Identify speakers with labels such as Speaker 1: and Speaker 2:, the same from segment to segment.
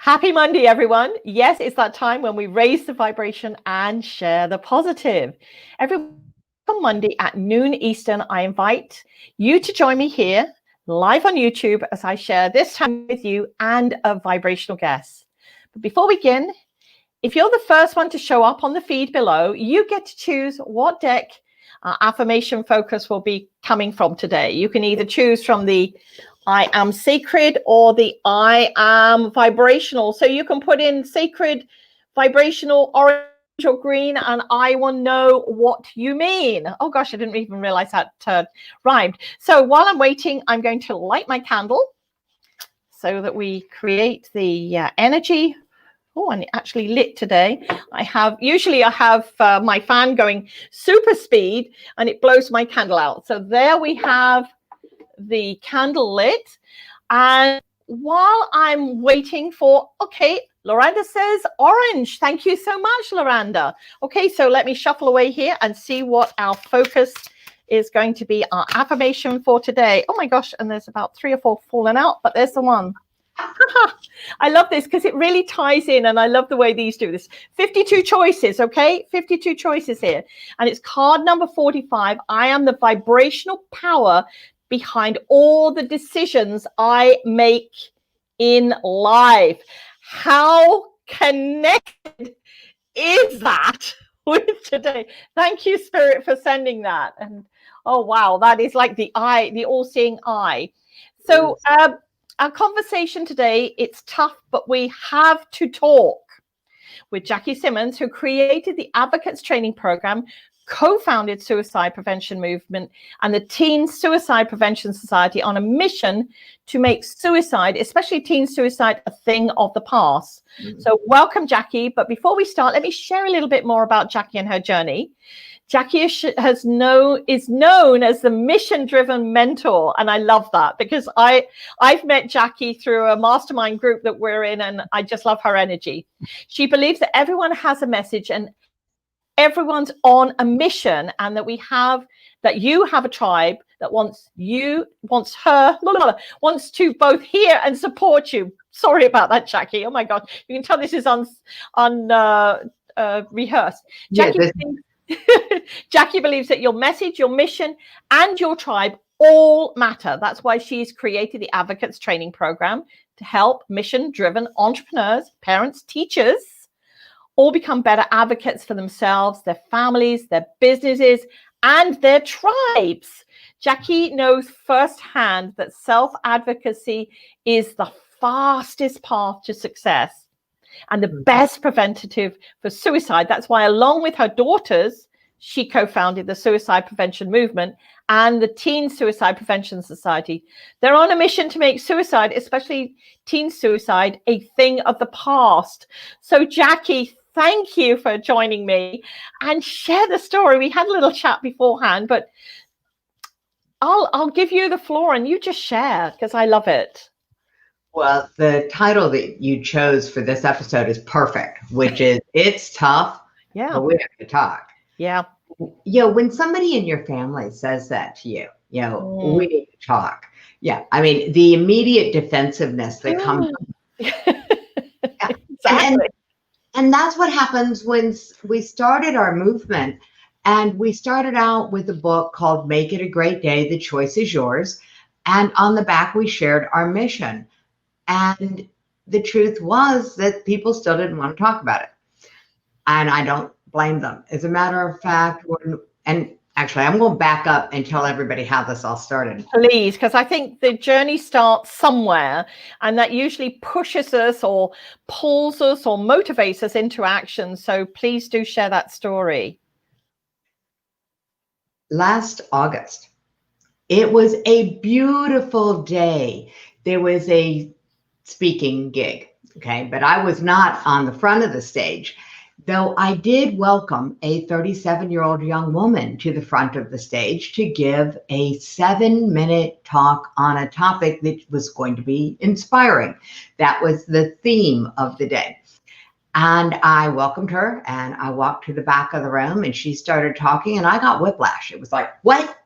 Speaker 1: Happy Monday, everyone. Yes, it's that time when we raise the vibration and share the positive. Every Monday at noon Eastern, I invite you to join me here live on YouTube as I share this time with you and a vibrational guest. But before we begin, if you're the first one to show up on the feed below, you get to choose what deck affirmation focus will be coming from today. You can either choose from the I am sacred or the I am vibrational. So you can put in sacred, vibrational, orange or green, and I will know what you mean. Oh gosh, I didn't even realize that rhymed. So while I'm waiting, I'm going to light my candle so that we create the energy. Oh, and it actually lit today. Usually I have my fan going super speed and it blows my candle out. So there we have the candle lit. And while I'm waiting for, okay, Loranda says orange. Thank you so much, Loranda. Okay, so let me shuffle away here and see what our focus is going to be, our affirmation for today. Oh my gosh, and there's about 3 or 4 fallen out, but there's the one. I love this because it really ties in, and I love the way these do this. 52 choices, okay? 52 choices here. And it's card number 45. I am the vibrational power behind all the decisions I make in life. How connected is that with today? Thank you, Spirit, for sending that. And oh, wow, that is like the eye, the all-seeing eye. So, our conversation today, it's tough, but we have to talk with Jackie Simmons, who created the Advocates Training Program, co-founded Suicide Prevention Movement and the Teen Suicide Prevention Society on a mission to make suicide, especially teen suicide, a thing of the past. So welcome, Jackie. But before we start, let me share a little bit more about Jackie and her journey. Jackie is known as the mission-driven mentor, and I love that because I've met Jackie through a mastermind group that we're in, and I just love her energy. She believes that everyone has a message and everyone's on a mission, and that you have a tribe that wants to both hear and support you. Sorry about that, Jackie. Oh my God, you can tell this is rehearsed. Jackie. Jackie believes that your message, your mission, and your tribe all matter. That's why she's created the Advocates Training Program to help mission-driven entrepreneurs, parents, teachers, all become better advocates for themselves, their families, their businesses, and their tribes. Jackie knows firsthand that self-advocacy is the fastest path to success and the best preventative for suicide. That's why, along with her daughters, she co-founded the Suicide Prevention Movement and the Teen Suicide Prevention Society. They're on a mission to make suicide, especially teen suicide, a thing of the past. So, Jackie, thank you for joining me and share the story. We had a little chat beforehand, but I'll give you the floor and you just share because I love it.
Speaker 2: Well, the title that you chose for this episode is perfect, which is It's Tough, but we have to talk.
Speaker 1: Yeah.
Speaker 2: When somebody in your family says that to you, we need to talk. Yeah. I mean, the immediate defensiveness that comes.
Speaker 1: Exactly.
Speaker 2: And that's what happens when we started our movement. And we started out with a book called Make It a Great Day. The Choice is Yours. And on the back, we shared our mission. And the truth was that people still didn't want to talk about it. And I don't blame them. As a matter of fact, and actually, I'm going to back up and tell everybody how this all started.
Speaker 1: Please, because I think the journey starts somewhere, and that usually pushes us or pulls us or motivates us into action. So please do share that story.
Speaker 2: Last August, it was a beautiful day. There was a speaking gig, okay? But I was not on the front of the stage, though I did welcome a 37-year-old young woman to the front of the stage to give a 7-minute talk on a topic that was going to be inspiring. That was the theme of the day. And I welcomed her and I walked to the back of the room and she started talking and I got whiplash. It was like, what?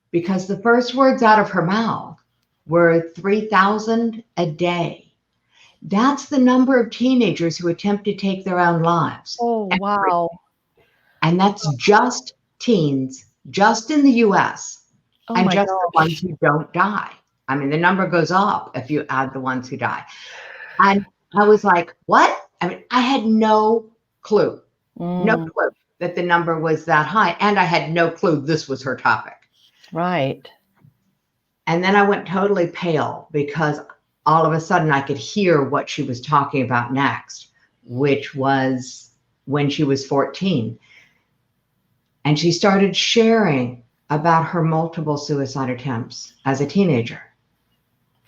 Speaker 2: Because the first words out of her mouth were 3,000 a day. That's the number of teenagers who attempt to take their own lives.
Speaker 1: Oh, wow.
Speaker 2: And that's just teens, just in the US,
Speaker 1: Oh
Speaker 2: and
Speaker 1: my
Speaker 2: just the ones
Speaker 1: gosh.
Speaker 2: who don't die. I mean, the number goes up if you add the ones who die. And I was like, what? I mean, I had no clue that the number was that high. And I had no clue this was her topic.
Speaker 1: Right.
Speaker 2: And then I went totally pale because all of a sudden I could hear what she was talking about next, which was when she was 14. And she started sharing about her multiple suicide attempts as a teenager.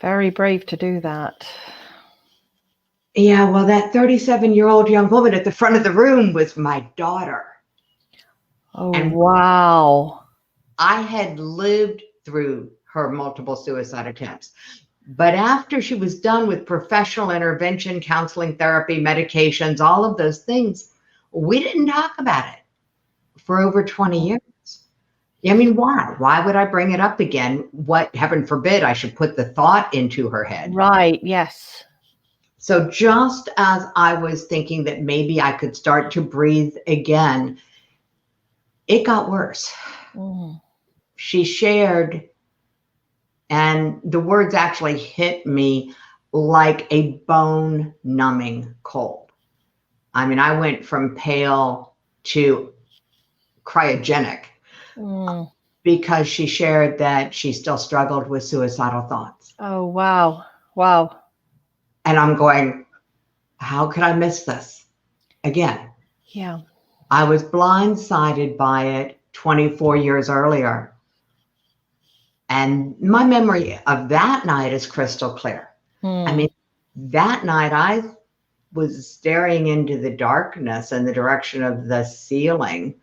Speaker 1: Very brave to do that.
Speaker 2: Yeah, well, that 37-year-old young woman at the front of the room was my daughter.
Speaker 1: Oh, and wow.
Speaker 2: I had lived through her multiple suicide attempts. But after she was done with professional intervention, counseling, therapy, medications, all of those things, we didn't talk about it for over 20 years. I mean, why? Why would I bring it up again? What, heaven forbid, I should put the thought into her head.
Speaker 1: Right, yes.
Speaker 2: So just as I was thinking that maybe I could start to breathe again, it got worse. She shared, and the words actually hit me like a bone-numbing cold. I mean, I went from pale to cryogenic because she shared that she still struggled with suicidal thoughts.
Speaker 1: Oh, wow. Wow.
Speaker 2: And I'm going, how could I miss this again?
Speaker 1: Yeah.
Speaker 2: I was blindsided by it 24 years earlier. And my memory of that night is crystal clear. I mean, that night I was staring into the darkness in the direction of the ceiling,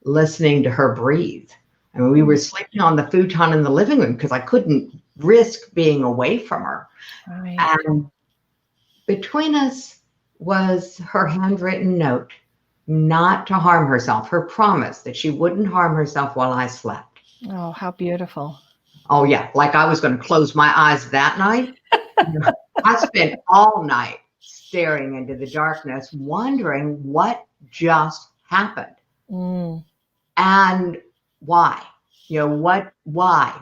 Speaker 2: listening to her breathe. I mean, we were sleeping on the futon in the living room because I couldn't risk being away from her.
Speaker 1: Right.
Speaker 2: And between us was her handwritten note not to harm herself, her promise that she wouldn't harm herself while I slept.
Speaker 1: Oh, how beautiful.
Speaker 2: Oh, yeah. Like I was going to close my eyes that night. I spent all night staring into the darkness, wondering what just happened and why. You know, why?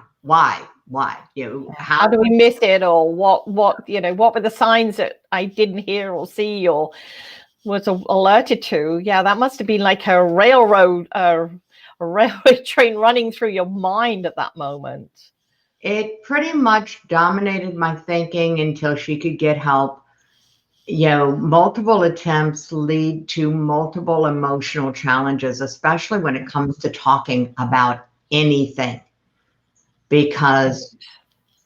Speaker 2: You know,
Speaker 1: how do we miss it, or what, you know, what were the signs that I didn't hear or see or was alerted to? Yeah, that must have been like a railway train running through your mind at that moment.
Speaker 2: It pretty much dominated my thinking until she could get help. You know, multiple attempts lead to multiple emotional challenges, especially when it comes to talking about anything, because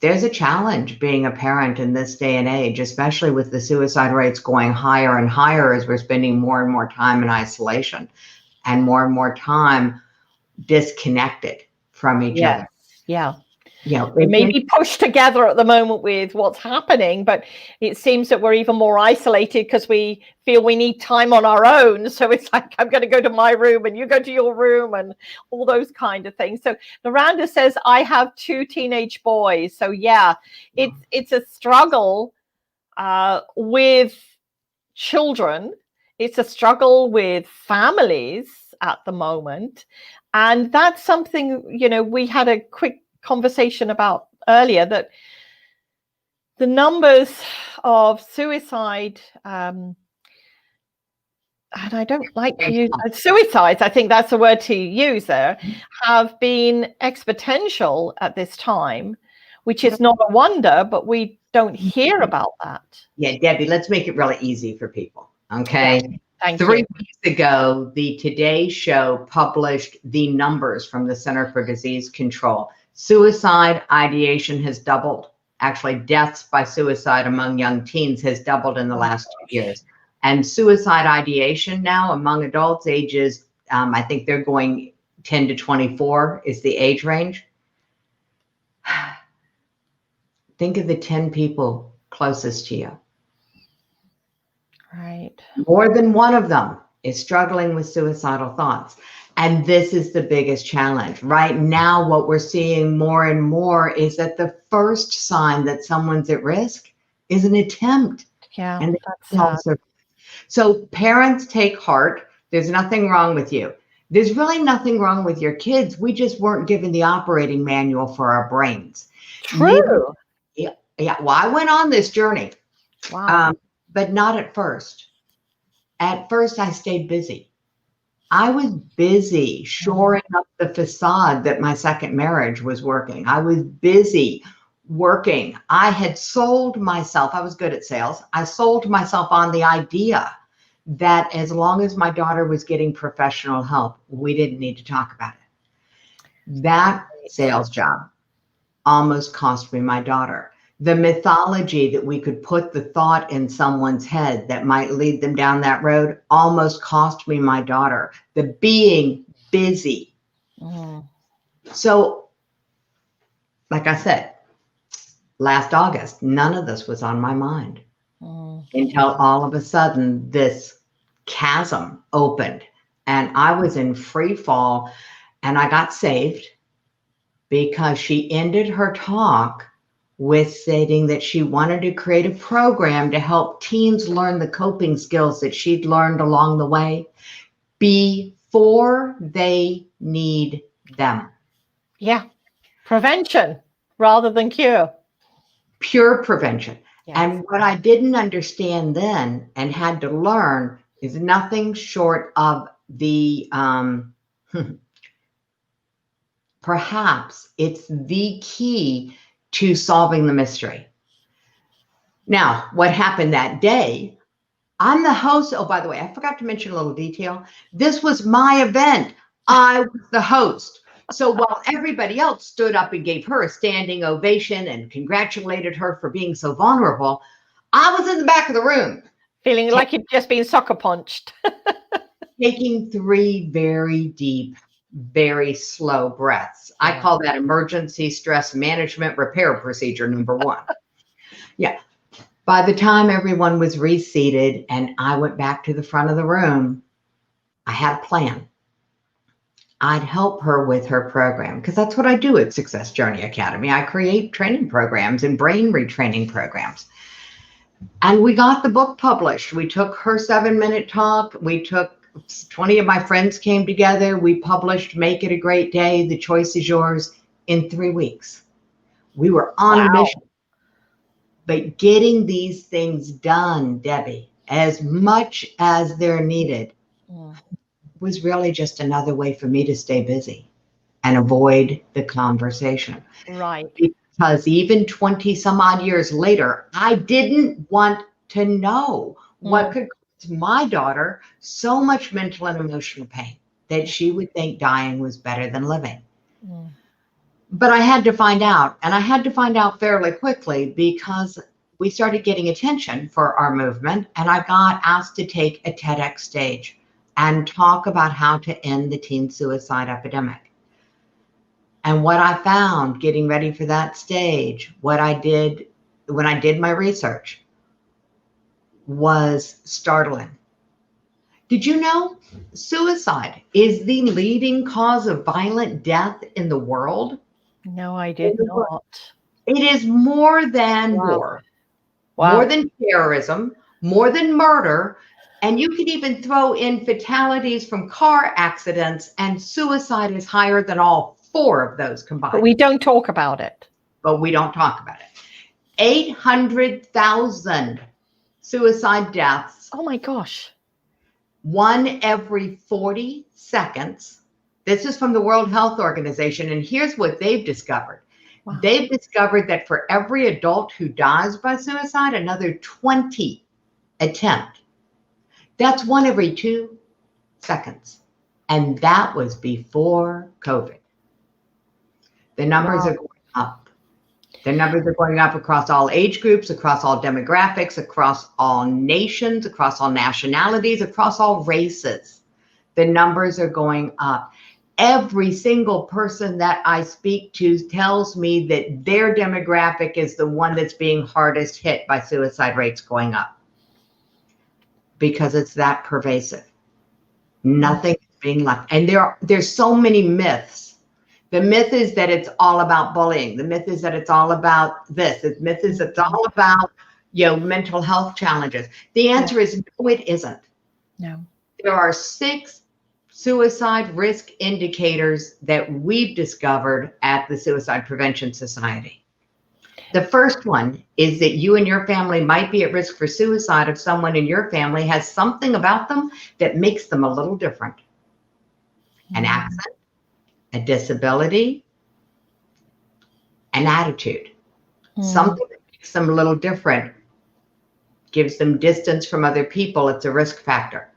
Speaker 2: there's a challenge being a parent in this day and age, especially with the suicide rates going higher and higher as we're spending more and more time in isolation and more time disconnected from each other.
Speaker 1: Yeah.
Speaker 2: You know,
Speaker 1: we may be pushed together at the moment with what's happening, but it seems that we're even more isolated because we feel we need time on our own. So it's like, I'm going to go to my room and you go to your room and all those kind of things. So Naranda says, I have 2 teenage boys. So yeah, it's a struggle with children. It's a struggle with families at the moment. And that's something, you know, we had a quick conversation about earlier, that the numbers of suicide, and I don't like to use suicides, I think that's the word to use there, have been exponential at this time, which is not a wonder, but we don't hear about that.
Speaker 2: Yeah, Debbie, let's make it really easy for people. Okay.
Speaker 1: Yeah, thank
Speaker 2: 3
Speaker 1: you.
Speaker 2: weeks ago, the Today Show published the numbers from the Center for Disease Control. Suicide ideation has doubled. Actually, deaths by suicide among young teens has doubled in the last 2 years. And suicide ideation now among adults ages, I think they're going 10 to 24 is the age range. Think of the 10 people closest to you.
Speaker 1: Right.
Speaker 2: More than one of them is struggling with suicidal thoughts. And this is the biggest challenge. Right now, what we're seeing more and more is that the first sign that someone's at risk is an attempt
Speaker 1: Yeah,
Speaker 2: And
Speaker 1: that's
Speaker 2: they
Speaker 1: sad.
Speaker 2: also, so parents, take heart. There's nothing wrong with you. There's really nothing wrong with your kids. We just weren't given the operating manual for our brains.
Speaker 1: True.
Speaker 2: Yeah, yeah. Well, I went on this journey,
Speaker 1: Wow.
Speaker 2: but not at first. At first, I stayed busy. I was busy shoring up the facade that my second marriage was working. I was busy working. I had sold myself. I was good at sales. I sold myself on the idea that as long as my daughter was getting professional help, we didn't need to talk about it. That sales job almost cost me my daughter. The mythology that we could put the thought in someone's head that might lead them down that road almost cost me my daughter. The being busy. So, like I said, last August, none of this was on my mind until all of a sudden this chasm opened and I was in free fall, and I got saved because she ended her talk with stating that she wanted to create a program to help teens learn the coping skills that she'd learned along the way before they need them.
Speaker 1: Yeah. Prevention rather than cure.
Speaker 2: Pure prevention.
Speaker 1: Yes.
Speaker 2: And what I didn't understand then and had to learn is nothing short of the perhaps it's the key to solving the mystery. Now, what happened that day, I'm the host. Oh, by the way, I forgot to mention a little detail. This was my event. I was the host. So while everybody else stood up and gave her a standing ovation and congratulated her for being so vulnerable, I was in the back of the room.
Speaker 1: Feeling like you'd just been sucker punched.
Speaker 2: Taking 3 very deep, very slow breaths. I call that emergency stress management repair procedure number 1. Yeah. By the time everyone was reseated and I went back to the front of the room, I had a plan. I'd help her with her program because that's what I do at Success Journey Academy. I create training programs and brain retraining programs. And we got the book published. We took her 7-minute talk. We took 20 of my friends came together. We published Make It a Great Day. The choice is yours in 3 weeks. We were on a mission. But getting these things done, Debbie, as much as they're needed, was really just another way for me to stay busy and avoid the conversation.
Speaker 1: Right.
Speaker 2: Because even 20 some odd years later, I didn't want to know what could cause my daughter so much mental and emotional pain that she would think dying was better than living. But I had to find out, and I had to find out fairly quickly because we started getting attention for our movement, and I got asked to take a TEDx stage and talk about how to end the teen suicide epidemic. And what I found getting ready for that stage, what I did when I did my research, was startling. Did you know suicide is the leading cause of violent death in the world?
Speaker 1: No, I did not.
Speaker 2: It is more than war,
Speaker 1: Wow.
Speaker 2: more than terrorism, more than murder. And you can even throw in fatalities from car accidents, and suicide is higher than all 4 of those combined.
Speaker 1: But we don't talk about it.
Speaker 2: But we don't talk about it. 800,000 suicide deaths.
Speaker 1: Oh my gosh.
Speaker 2: 1 every 40 seconds. This is from the World Health Organization. And here's what they've discovered. Wow. They've discovered that for every adult who dies by suicide, another 20 attempt. That's 1 every 2 seconds. And that was before COVID. The numbers are going up. The numbers are going up across all age groups, across all demographics, across all nations, across all nationalities, across all races. The numbers are going up. Every single person that I speak to tells me that their demographic is the one that's being hardest hit by suicide rates going up. Because it's that pervasive. Nothing is being left. And there's so many myths. The myth is that it's all about bullying. The myth is that it's all about this. The myth is it's all about mental health challenges? The answer is no, it isn't.
Speaker 1: No.
Speaker 2: There are 6 suicide risk indicators that we've discovered at the Suicide Prevention Society. The first one is that you and your family might be at risk for suicide if someone in your family has something about them that makes them a little different. An accent, a disability, an attitude. Something that makes them a little different, gives them distance from other people. It's a risk factor.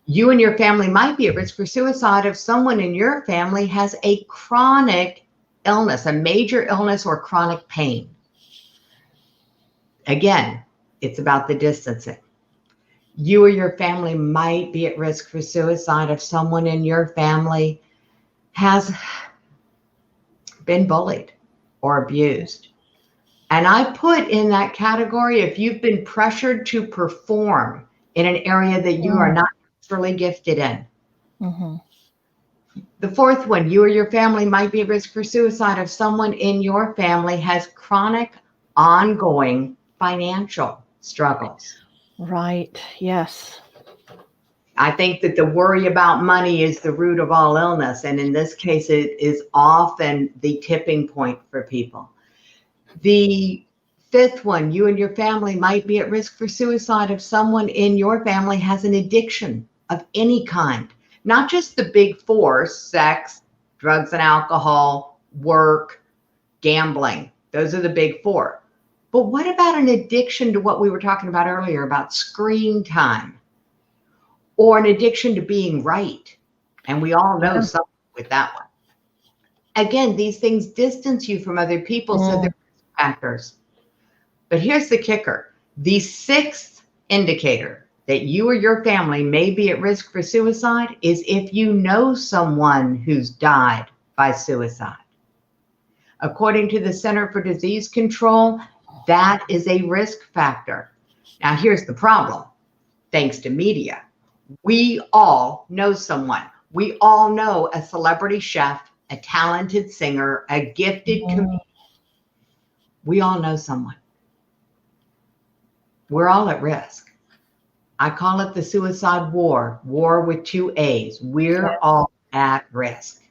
Speaker 2: You and your family might be at risk for suicide if someone in your family has a chronic illness, a major illness or chronic pain. Again, it's about the distancing. You or your family might be at risk for suicide if someone in your family has been bullied or abused. And I put in that category if you've been pressured to perform in an area that you are not naturally gifted in. The fourth one, you or your family might be at risk for suicide if someone in your family has chronic, ongoing financial struggles.
Speaker 1: Right. Yes.
Speaker 2: I think that the worry about money is the root of all illness. And in this case, it is often the tipping point for people. The fifth one, you and your family might be at risk for suicide if someone in your family has an addiction of any kind. Not just the big 4, sex, drugs and alcohol, work, gambling. Those are the big 4. But what about an addiction to what we were talking about earlier about screen time? Or an addiction to being right? And we all know something with that one. Again, these things distance you from other people, so they're risk factors. But here's the kicker. The 6th indicator that you or your family may be at risk for suicide is if you know someone who's died by suicide. According to the Center for Disease Control, that is a risk factor. Now, here's the problem. Thanks to media, we all know someone. We all know a celebrity chef, a talented singer, a gifted comedian. We all know someone. We're all at risk. I call it the suicide war with 2 A's. We're all at risk.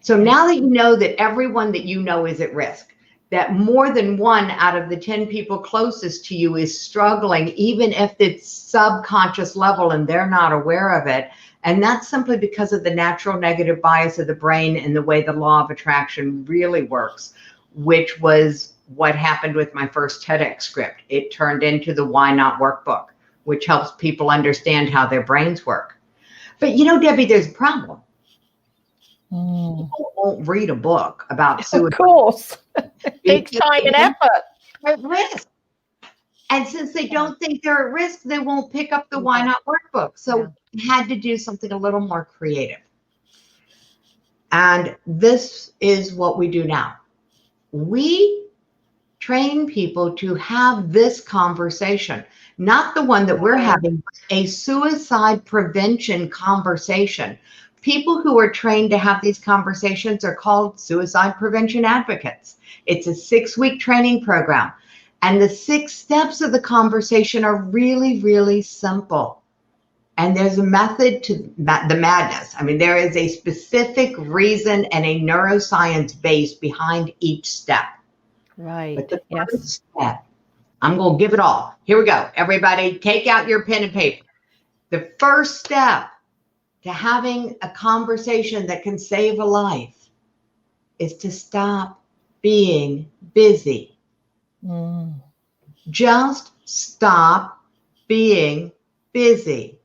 Speaker 2: So now that you know that everyone that you know is at risk, that more than 1 out of the 10 people closest to you is struggling, even if it's subconscious level and they're not aware of it. And that's simply because of the natural negative bias of the brain and the way the law of attraction really works, which was what happened with my first TEDx script. It turned into the Why Not Workbook, which helps people understand how their brains work. But you know, Debbie, there's a problem. People won't read a book about suicide.
Speaker 1: Of course. It takes time and effort.
Speaker 2: At risk. And since they don't think they're at risk, they won't pick up the Why Not Workbook. So we had to do something a little more creative. And this is what we do now. We train people to have this conversation, not the one that we're having, but a suicide prevention conversation. People who are trained to have these conversations are called suicide prevention advocates. It's a 6-week training program. And the 6 steps of the conversation are really, really simple. And there's a method to the madness. I mean, there is a specific reason and a neuroscience base behind each step.
Speaker 1: Right.
Speaker 2: But the first step, I'm going to give it all. Here we go. Everybody, take out your pen and paper. The first step to having a conversation that can save a life is to stop being busy. Just stop being busy.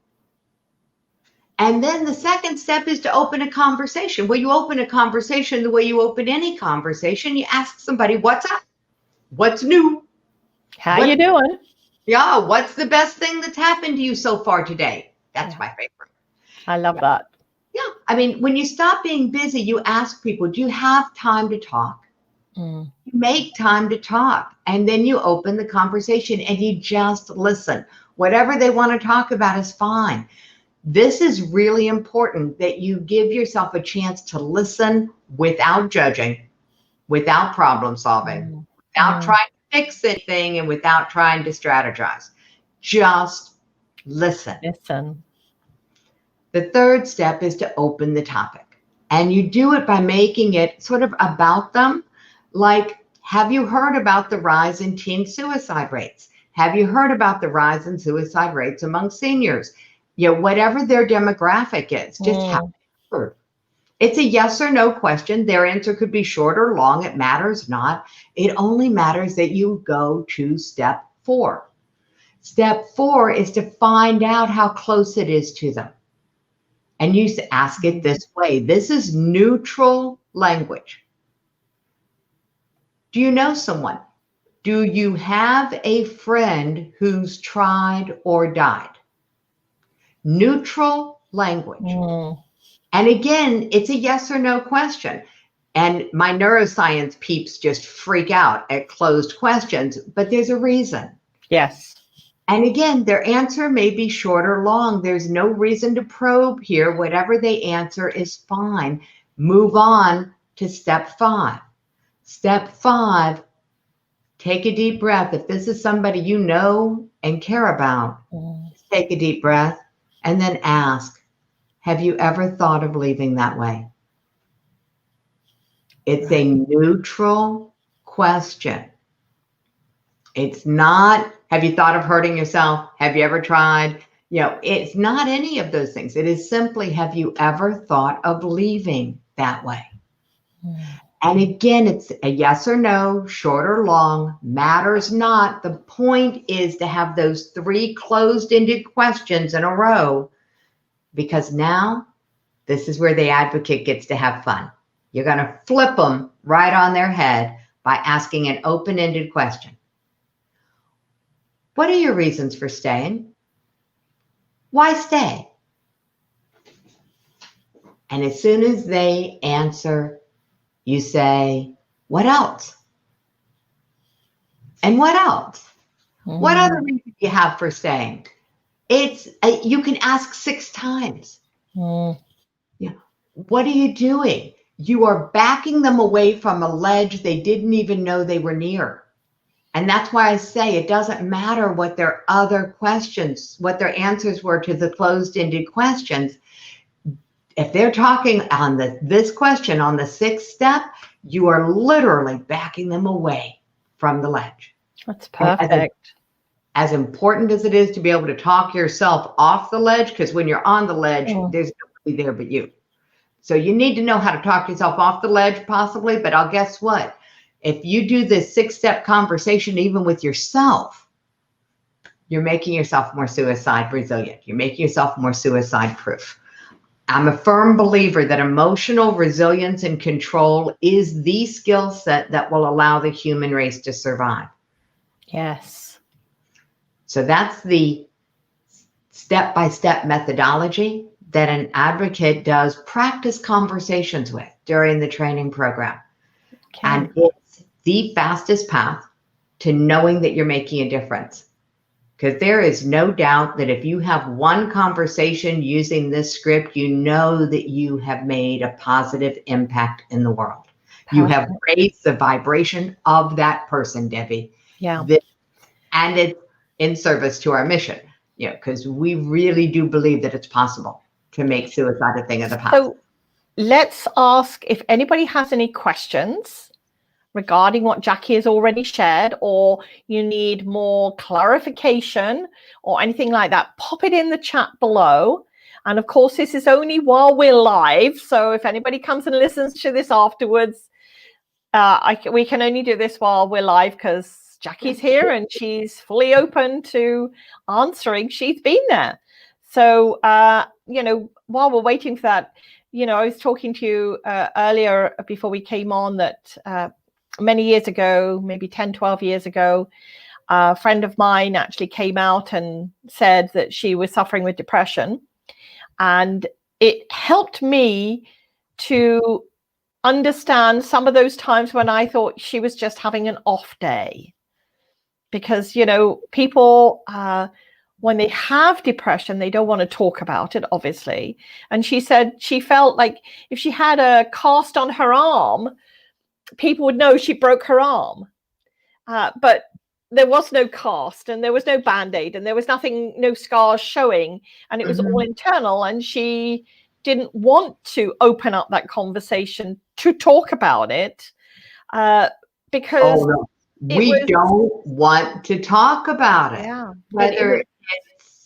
Speaker 2: And then the second step is to open a conversation. Well, you open a conversation the way you open any conversation. You ask somebody, what's up? What's new?
Speaker 1: How you doing?
Speaker 2: Yeah, what's the best thing that's happened to you so far today? That's my favorite.
Speaker 1: I love that.
Speaker 2: Yeah, I mean, when you stop being busy, you ask people, do you have time to talk? You make time to talk, and then you open the conversation and you just listen. Whatever they want to talk about is fine. This is really important, that you give yourself a chance to listen without judging, without problem solving, without trying to fix anything and without trying to strategize. Just listen.
Speaker 1: Listen.
Speaker 2: The third step is to open the topic. And you do it by making it sort of about them. Like, have you heard about the rise in teen suicide rates? Have you heard about the rise in suicide rates among seniors? Whatever their demographic is, just have you heard. It's a yes or no question. Their answer could be short or long. It matters not. It only matters that you go to step 4. Step 4 is to find out how close it is to them. And you ask it this way. This is neutral language. Do you know someone? Do you have a friend who's tried or died? Neutral language. And again, it's a yes or no question. And my neuroscience peeps just freak out at closed questions, but there's a reason.
Speaker 1: Yes.
Speaker 2: And again, their answer may be short or long. There's no reason to probe here. Whatever they answer is fine. Move on to step 5. Step 5, take a deep breath. If this is somebody you know and care about, take a deep breath and then ask, have you ever thought of leaving that way? It's a neutral question. It's not, have you thought of hurting yourself? Have you ever tried? It's not any of those things. It is simply, have you ever thought of leaving that way? And again, it's a yes or no, short or long, matters not. The point is to have those 3 closed-ended questions in a row, because now this is where the advocate gets to have fun. You're going to flip them right on their head by asking an open-ended question. What are your reasons for staying? Why stay? And as soon as they answer, you say, what else? And what else? What other reason do you have for staying? You can ask 6 times. What are you doing? You are backing them away from a ledge they didn't even know they were near. And that's why I say it doesn't matter what their other questions, what their answers were to the closed-ended questions. If they're talking on this question on the 6th step, you are literally backing them away from the ledge.
Speaker 1: That's perfect.
Speaker 2: As important as it is to be able to talk yourself off the ledge, because when you're on the ledge, there's nobody there but you. So you need to know how to talk yourself off the ledge possibly, but I'll guess what? If you do this 6-step conversation, even with yourself, you're making yourself more suicide resilient. You're making yourself more suicide proof. I'm a firm believer that emotional resilience and control is the skill set that will allow the human race to survive.
Speaker 1: Yes.
Speaker 2: So that's the step-by-step methodology that an advocate does practice conversations with during the training program. Okay. And it's the fastest path to knowing that you're making a difference. Because there is no doubt that if you have one conversation using this script, you know that you have made a positive impact in the world. Perfect. You have raised the vibration of that person, Debbie.
Speaker 1: Yeah.
Speaker 2: And it's in service to our mission, because we really do believe that it's possible to make suicide a thing of the past.
Speaker 1: So let's ask if anybody has any questions regarding what Jackie has already shared, or you need more clarification or anything like that, pop it in the chat below. And of course, this is only while we're live. So if anybody comes and listens to this afterwards, we can only do this while we're live because Jackie's here and she's fully open to answering. She's been there. So, while we're waiting for that, I was talking to you earlier before we came on that many years ago, maybe 10, 12 years ago, a friend of mine actually came out and said that she was suffering with depression. And it helped me to understand some of those times when I thought she was just having an off day. Because, people, when they have depression, they don't want to talk about it, obviously. And she said she felt like if she had a cast on her arm, people would know she broke her arm. but there was no cast and there was no band-aid and there was nothing, no scars showing, and it was all internal, and she didn't want to open up that conversation to talk about it because
Speaker 2: we don't want to talk about it.
Speaker 1: Yeah,
Speaker 2: whether it's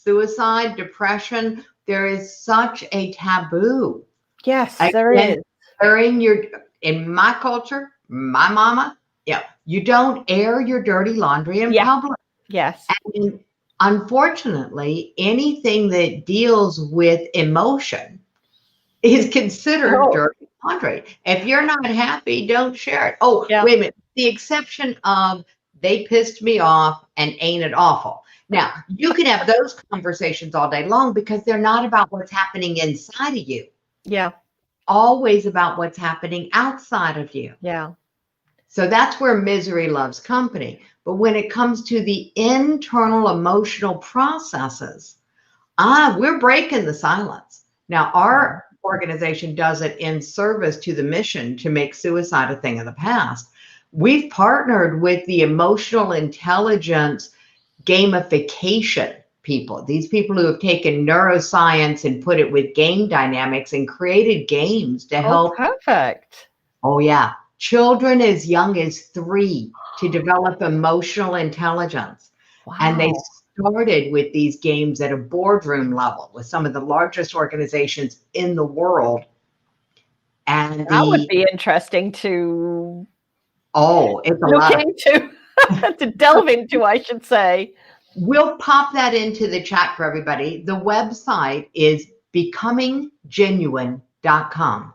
Speaker 2: suicide, depression, there is such a taboo.
Speaker 1: Yes, there is.
Speaker 2: In my culture, my mama, you don't air your dirty laundry in public.
Speaker 1: Yes.
Speaker 2: And unfortunately, anything that deals with emotion is considered dirty laundry. If you're not happy, don't share it. Oh, wait a minute. The exception of they pissed me off and ain't it awful. Now, you can have those conversations all day long because they're not about what's happening inside of you.
Speaker 1: Yeah.
Speaker 2: Always about what's happening outside of you.
Speaker 1: Yeah.
Speaker 2: So that's where misery loves company. But when it comes to the internal emotional processes, we're breaking the silence. Now, our organization does it in service to the mission to make suicide a thing of the past. We've partnered with the emotional intelligence gamification people. These people who have taken neuroscience and put it with game dynamics and created games to help.
Speaker 1: Perfect.
Speaker 2: Oh, yeah. Children as young as 3 to develop emotional intelligence.
Speaker 1: Wow.
Speaker 2: And they started with these games at a boardroom level with some of the largest organizations in the world. And
Speaker 1: that would be interesting to
Speaker 2: it's a
Speaker 1: look
Speaker 2: lot
Speaker 1: into, to delve into, I should say.
Speaker 2: We'll pop that into the chat for everybody. The website is becominggenuine.com.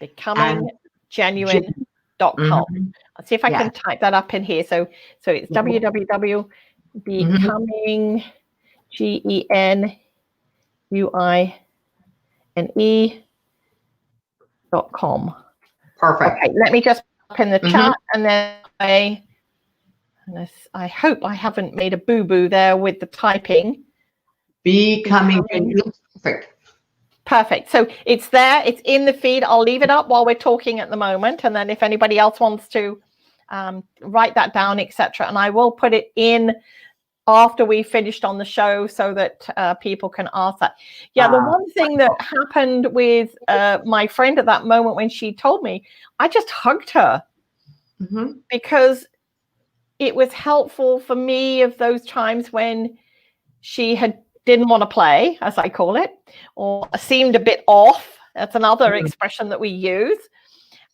Speaker 1: Becominggenuine.com. Let's see if I can type that up in here. So it's www.becominggenuine.com.
Speaker 2: Perfect.
Speaker 1: Okay, let me just pop in the chat, and then I hope I haven't made a boo-boo there with the typing.
Speaker 2: Becoming perfect.
Speaker 1: Perfect. So it's there. It's in the feed. I'll leave it up while we're talking at the moment, and then if anybody else wants to write that down, etc., and I will put it in after we finished on the show so that people can ask that. Yeah, the one thing that happened with my friend at that moment when she told me, I just hugged her because it was helpful for me of those times when she didn't want to play, as I call it, or seemed a bit off. That's another expression that we use.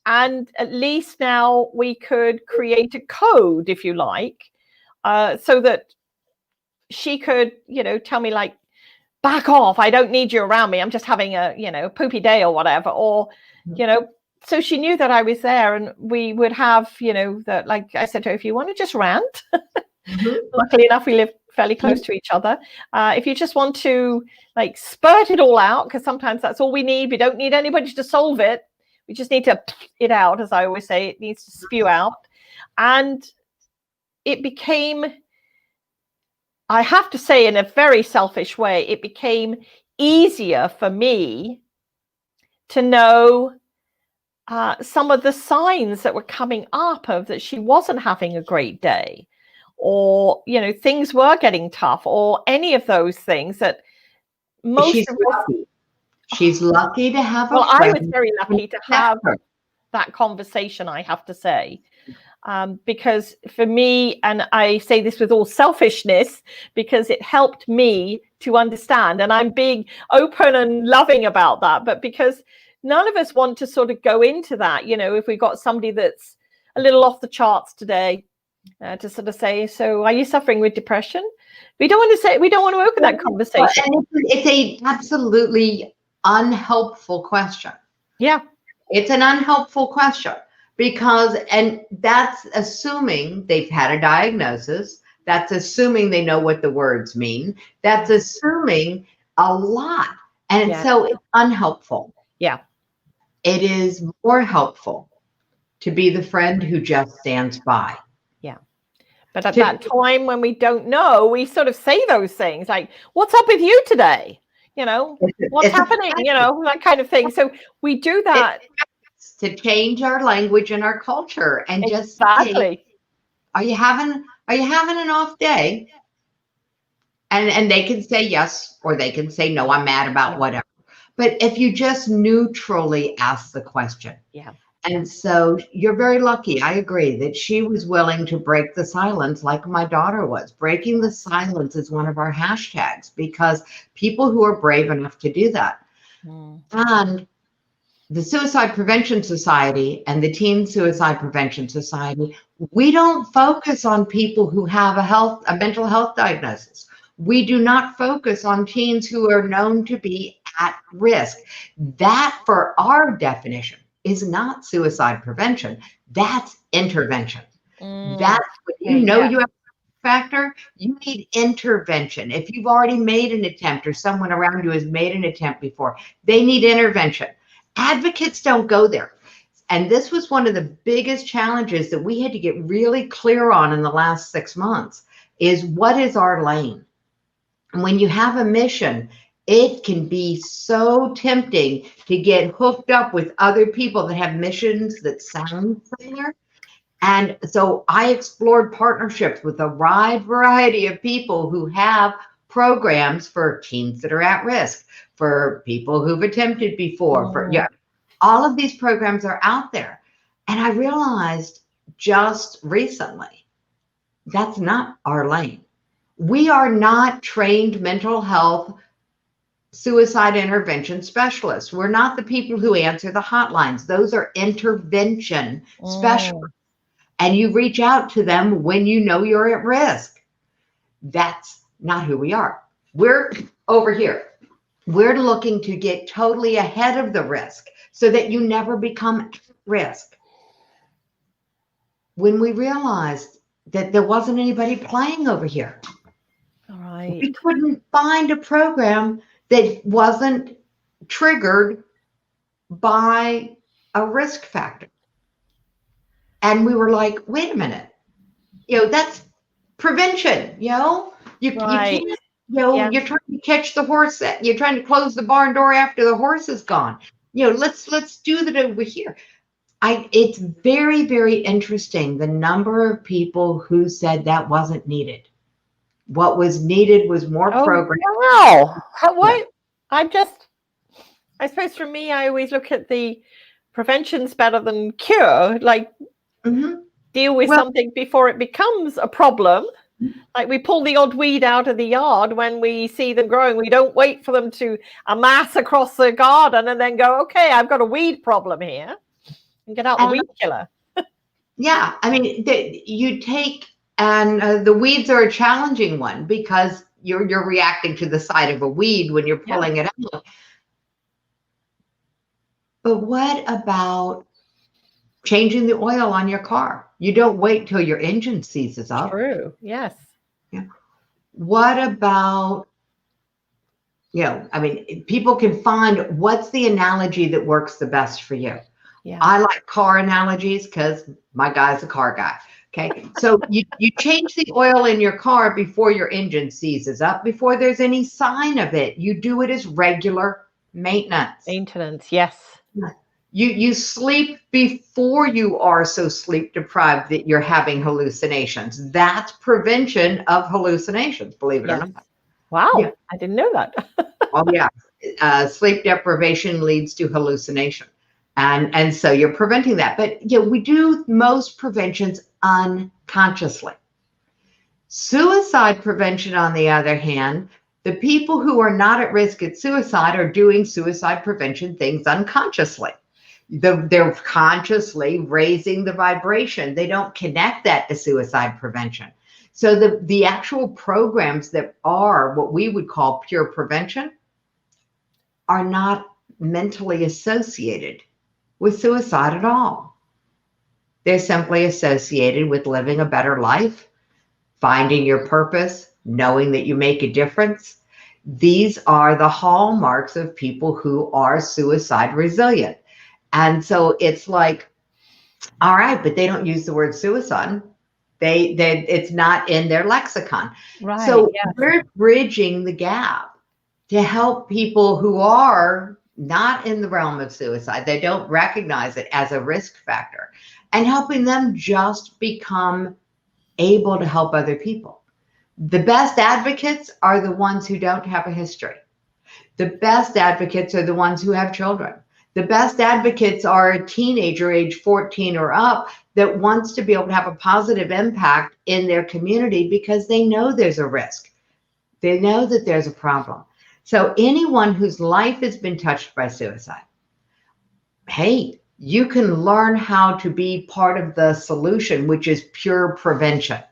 Speaker 1: And at least now we could create a code, if you like, so that she could, tell me like, back off. I don't need you around me. I'm just having a, poopy day or whatever. Or, so she knew that I was there, and we would have, that, like I said to her, if you want to just rant, luckily enough, we live fairly close to each other. If you just want to like spurt it all out, because sometimes that's all we need. We don't need anybody to solve it. We just need to it out, as I always say, it needs to spew out. And it became, I have to say, in a very selfish way, it became easier for me to know some of the signs that were coming up of that she wasn't having a great day, or, things were getting tough, or any of those things that most of us.
Speaker 2: She's lucky to have a
Speaker 1: friend. I was very lucky to have that conversation, I have to say. Because for me, and I say this with all selfishness, because it helped me to understand, and I'm being open and loving about that, but because none of us want to sort of go into that, if we got somebody that's a little off the charts today, to sort of say, so are you suffering with depression? We don't want to open that conversation.
Speaker 2: And it's a absolutely unhelpful question.
Speaker 1: Yeah.
Speaker 2: It's an unhelpful question. And that's assuming they've had a diagnosis. That's assuming they know what the words mean. That's assuming a lot. And so it's unhelpful.
Speaker 1: Yeah.
Speaker 2: It is more helpful to be the friend who just stands by.
Speaker 1: Yeah. But at that time when we don't know, we sort of say those things like, what's up with you today? What's happening? That kind of thing. So we do that.
Speaker 2: To change our language and our culture and just
Speaker 1: exactly.
Speaker 2: Are you having an off day? And they can say yes, or they can say no, I'm mad about whatever. But if you just neutrally ask the question.
Speaker 1: Yeah.
Speaker 2: And so you're very lucky. I agree that she was willing to break the silence like my daughter was. Breaking the silence is one of our hashtags because people who are brave enough to do that. And the Suicide Prevention Society and the Teen Suicide Prevention Society, we don't focus on people who have a mental health diagnosis. We do not focus on teens who are known to be at risk. That, for our definition, is not suicide prevention. That's intervention. That's when you have a factor, you need intervention. If you've already made an attempt or someone around you has made an attempt before, they need intervention. Advocates don't go there. And this was one of the biggest challenges that we had to get really clear on in the last 6 months is what is our lane? And when you have a mission, it can be so tempting to get hooked up with other people that have missions that sound similar. And so I explored partnerships with a wide variety of people who have programs for teens that are at risk, for people who've attempted before, all of these programs are out there. And I realized just recently, that's not our lane. We are not trained mental health suicide intervention specialists. We're not the people who answer the hotlines. Those are intervention specialists. And you reach out to them when you know you're at risk. That's not who we are. We're over here. We're looking to get totally ahead of the risk so that you never become at risk. When we realized that there wasn't anybody playing over here, we couldn't find a program that wasn't triggered by a risk factor. And we were like, wait a minute, that's prevention, you can't, you're trying to catch the horse, you're trying to close the barn door after the horse is gone. Let's do that over here. It's very, very interesting the number of people who said that wasn't needed. What was needed was more programs.
Speaker 1: Wow. What? I suppose for me, I always look at the prevention's better than cure. Like, deal with something before it becomes a problem. Like we pull the odd weed out of the yard when we see them growing. We don't wait for them to amass across the garden and then go, okay, I've got a weed problem here, and get out the weed killer.
Speaker 2: Yeah, I mean, you take, and the weeds are a challenging one because you're reacting to the side of a weed when you're pulling it out. But what about changing the oil on your car? You don't wait till your engine seizes up.
Speaker 1: True. Yes.
Speaker 2: Yeah. What about, people can find what's the analogy that works the best for you.
Speaker 1: Yeah.
Speaker 2: I like car analogies because my guy's a car guy. Okay. So you change the oil in your car before your engine seizes up, before there's any sign of it. You do it as regular maintenance.
Speaker 1: Maintenance. Yes.
Speaker 2: You sleep before you are so sleep deprived that you're having hallucinations. That's prevention of hallucinations, believe it or not.
Speaker 1: Wow. Yeah. I didn't know that.
Speaker 2: Oh, yeah. Sleep deprivation leads to hallucination. And so you're preventing that. But we do most preventions unconsciously. Suicide prevention, on the other hand, the people who are not at risk at suicide are doing suicide prevention things unconsciously. They're consciously raising the vibration. They don't connect that to suicide prevention. So the actual programs that are what we would call pure prevention are not mentally associated with suicide at all. They're simply associated with living a better life, finding your purpose, knowing that you make a difference. These are the hallmarks of people who are suicide resilient. And so it's like, all right, but they don't use the word suicide. It's not in their lexicon.
Speaker 1: Right.
Speaker 2: So we're bridging the gap to help people who are not in the realm of suicide. They don't recognize it as a risk factor, and helping them just become able to help other people. The best advocates are the ones who don't have a history. The best advocates are the ones who have children. The best advocates are a teenager age 14 or up that wants to be able to have a positive impact in their community because they know there's a risk. They know that there's a problem. So anyone whose life has been touched by suicide, hey, you can learn how to be part of the solution, which is pure prevention.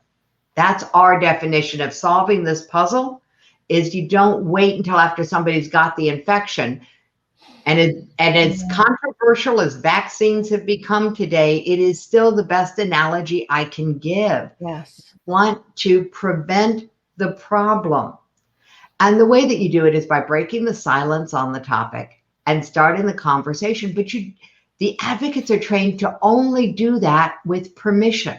Speaker 2: That's our definition of solving this puzzle, is you don't wait until after somebody's got the infection. And as controversial as vaccines have become today, it is still the best analogy I can give.
Speaker 1: Yes.
Speaker 2: Want to prevent the problem. And the way that you do it is by breaking the silence on the topic and starting the conversation. But the advocates are trained to only do that with permission.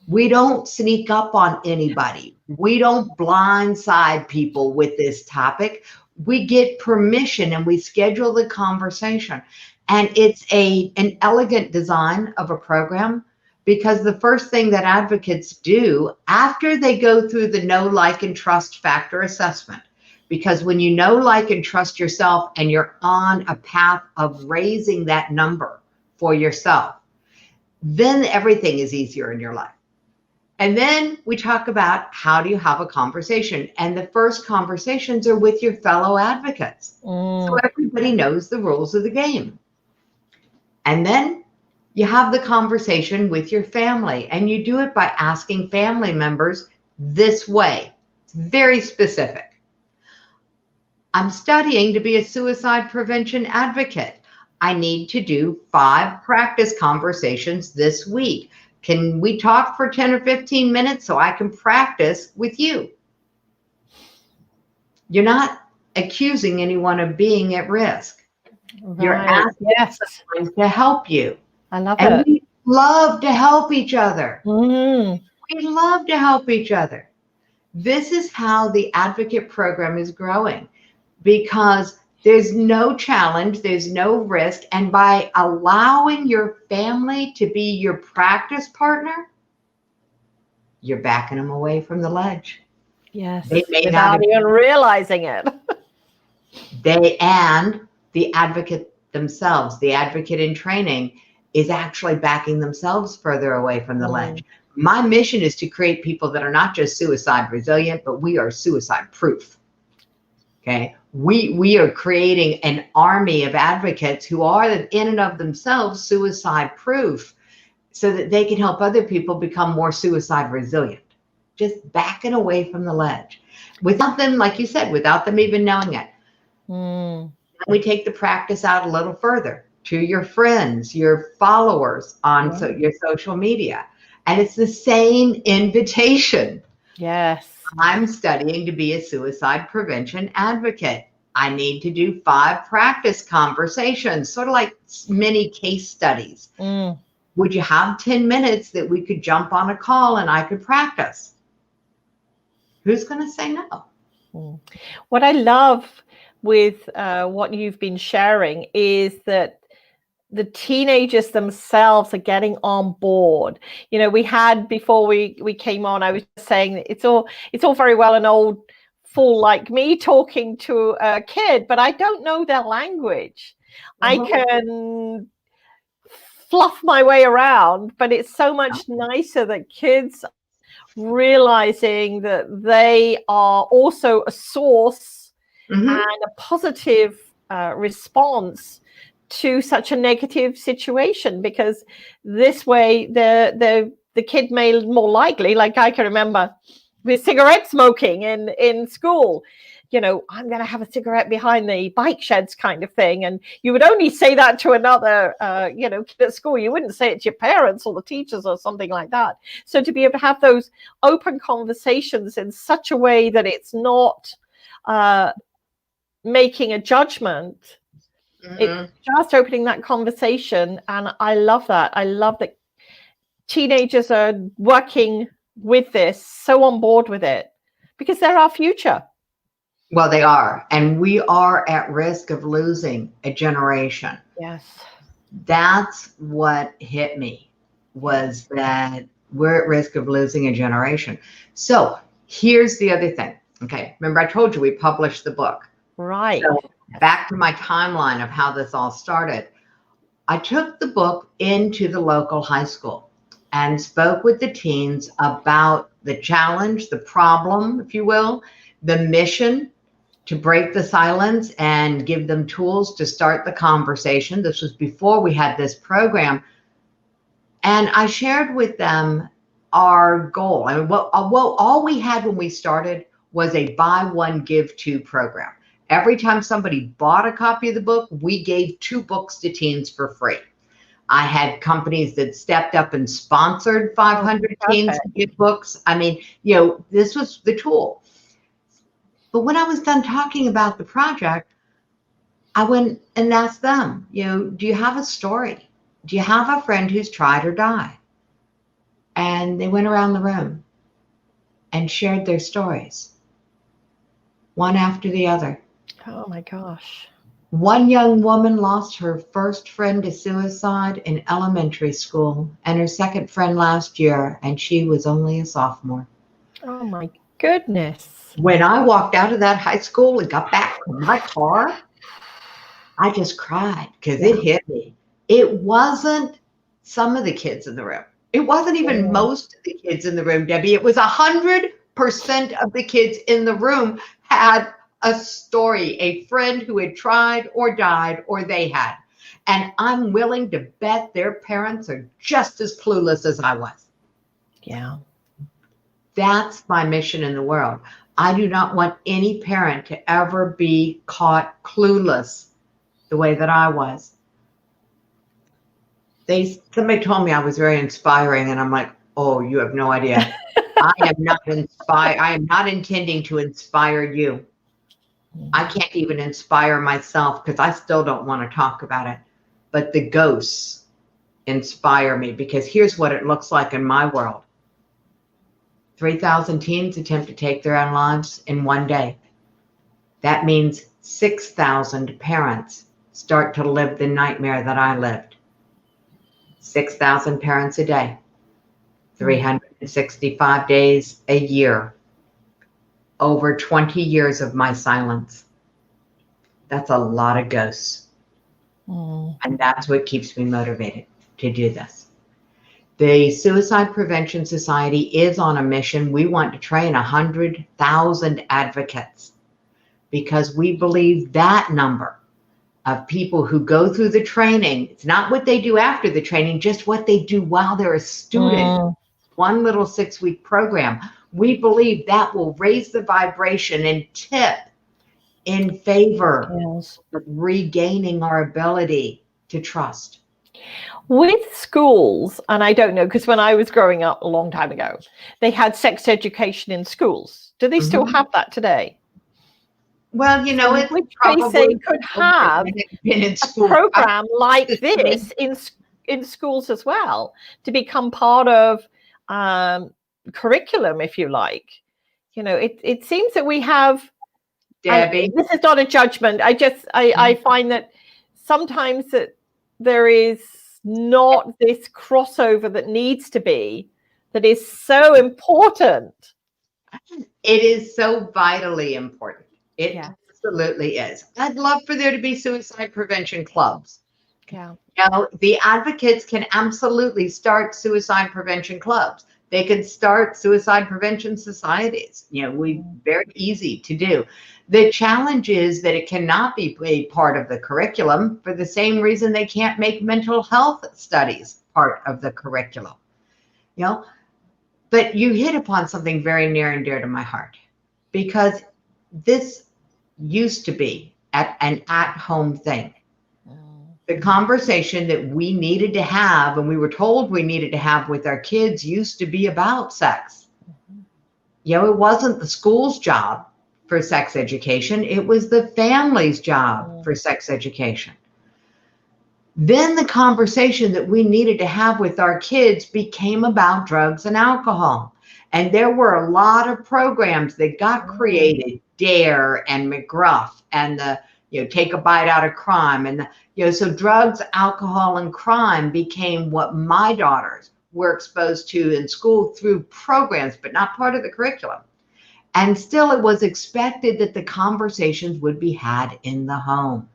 Speaker 2: We don't sneak up on anybody. We don't blindside people with this topic. We get permission and we schedule the conversation. And it's an elegant design of a program, because the first thing that advocates do after they go through the know, like, and trust factor assessment, because when you know, like, and trust yourself and you're on a path of raising that number for yourself, then everything is easier in your life. And then we talk about how do you have a conversation? And the first conversations are with your fellow advocates. So everybody knows the rules of the game. And then you have the conversation with your family, and you do it by asking family members this way. It's very specific. I'm studying to be a suicide prevention advocate. I need to do 5 practice conversations this week. Can we talk for 10 or 15 minutes so I can practice with you? You're not accusing anyone of being at risk.
Speaker 1: Right.
Speaker 2: You're asking someone to help you.
Speaker 1: I love
Speaker 2: and
Speaker 1: it.
Speaker 2: we love to help each other.
Speaker 1: Mm.
Speaker 2: We love to help each other. This is how the advocate program is growing, because there's no challenge, there's no risk. And by allowing your family to be your practice partner, you're backing them away from the ledge.
Speaker 1: Yes.
Speaker 2: They may
Speaker 1: Without
Speaker 2: not
Speaker 1: even realizing it.
Speaker 2: And the advocate themselves, the advocate in training, is actually backing themselves further away from the ledge. My mission is to create people that are not just suicide resilient, but we are suicide proof. Okay. We are creating an army of advocates who are in and of themselves suicide proof, so that they can help other people become more suicide resilient, just backing away from the ledge without them, like you said, without them even knowing it. We take the practice out a little further to your friends, your followers on your social media. And it's the same invitation.
Speaker 1: Yes.
Speaker 2: I'm studying to be a suicide prevention advocate. I need to do 5 practice conversations, sort of like mini case studies. Would you have 10 minutes that we could jump on a call and I could practice? Who's going to say no?
Speaker 1: What I love with what you've been sharing is that the teenagers themselves are getting on board. You know, we had, before we came on, I was saying that it's all very well an old fool like me talking to a kid, but I don't know their language. I can fluff my way around, but it's so much nicer that kids realizing that they are also a source and a positive response to such a negative situation, because this way the kid may more likely, like I can remember with cigarette smoking in school, you know, I'm going to have a cigarette behind the bike sheds kind of thing. And you would only say that to another, kid at school. You wouldn't say it to your parents or the teachers or something like that. So to be able to have those open conversations in such a way that it's not making a judgment, it's just opening that conversation. And I love that. I love that teenagers are working with this, so on board with it, because they're our future.
Speaker 2: Well, they are. And we are at risk of losing a generation.
Speaker 1: Yes.
Speaker 2: That's what hit me, was that we're at risk of losing a generation. So here's the other thing. Okay, remember I told you we published the book.
Speaker 1: Right.
Speaker 2: So back to my timeline of how this all started. I took the book into the local high school and spoke with the teens about the challenge, the problem, if you will, the mission to break the silence and give them tools to start the conversation. This was before we had this program. And I shared with them our goal. I mean, all we had when we started was a buy one, give two program. Every time somebody bought a copy of the book, we gave 2 books to teens for free. I had companies that stepped up and sponsored 500 teens to get books. I mean, this was the tool. But when I was done talking about the project, I went and asked them, do you have a story? Do you have a friend who's tried or died? And they went around the room and shared their stories, one after the other.
Speaker 1: Oh my gosh.
Speaker 2: One young woman lost her first friend to suicide in elementary school and her second friend last year, and she was only a sophomore.
Speaker 1: Oh my goodness.
Speaker 2: When I walked out of that high school and got back to my car, I just cried because it hit me. It wasn't some of the kids in the room. It wasn't even most of the kids in the room, Debbie. It was 100% of the kids in the room had a story, a friend who had tried or died or they had. And I'm willing to bet their parents are just as clueless as I was.
Speaker 1: Yeah.
Speaker 2: That's my mission in the world. I do not want any parent to ever be caught clueless the way that I was. Somebody told me I was very inspiring, and I'm like, oh, you have no idea. I am not inspired. I am not intending to inspire you. I can't even inspire myself because I still don't want to talk about it. But the ghosts inspire me because here's what it looks like in my world. 3,000 teens attempt to take their own lives in one day. That means 6,000 parents start to live the nightmare that I lived. 6,000 parents a day, 365 days a year, over 20 years of my silence. That's a lot of ghosts. And that's what keeps me motivated to do this. The Suicide Prevention Society is on a mission. We want to train 100,000 advocates because we believe that number of people who go through the training, it's not what they do after the training, just what they do while they're a student. One little 6-week program. We believe that will raise the vibration and tip in favor of regaining our ability to trust.
Speaker 1: With schools, and I don't know, because when I was growing up a long time ago, they had sex education in schools. Do they still have that today?
Speaker 2: Well, it's
Speaker 1: which
Speaker 2: probably
Speaker 1: case they could have a program like this in schools as well to become part of curriculum, if you like. It seems that we have.
Speaker 2: Debbie,
Speaker 1: this is not a judgment. I find that sometimes that there is not this crossover that needs to be, that is so important.
Speaker 2: It is so vitally important. It absolutely is. I'd love for there to be suicide prevention clubs.
Speaker 1: Yeah.
Speaker 2: The advocates can absolutely start suicide prevention clubs. They can start suicide prevention societies. Very easy to do. The challenge is that it cannot be a part of the curriculum for the same reason they can't make mental health studies part of the curriculum. But you hit upon something very near and dear to my heart, because this used to be an at-home thing. The conversation that we needed to have, and we were told we needed to have with our kids, used to be about sex. It wasn't the school's job for sex education. It was the family's job for sex education. Then the conversation that we needed to have with our kids became about drugs and alcohol. And there were a lot of programs that got created, DARE and McGruff and the, Take a Bite Out of Crime. And, so drugs, alcohol, and crime became what my daughters were exposed to in school through programs, but not part of the curriculum. And still it was expected that the conversations would be had in the home.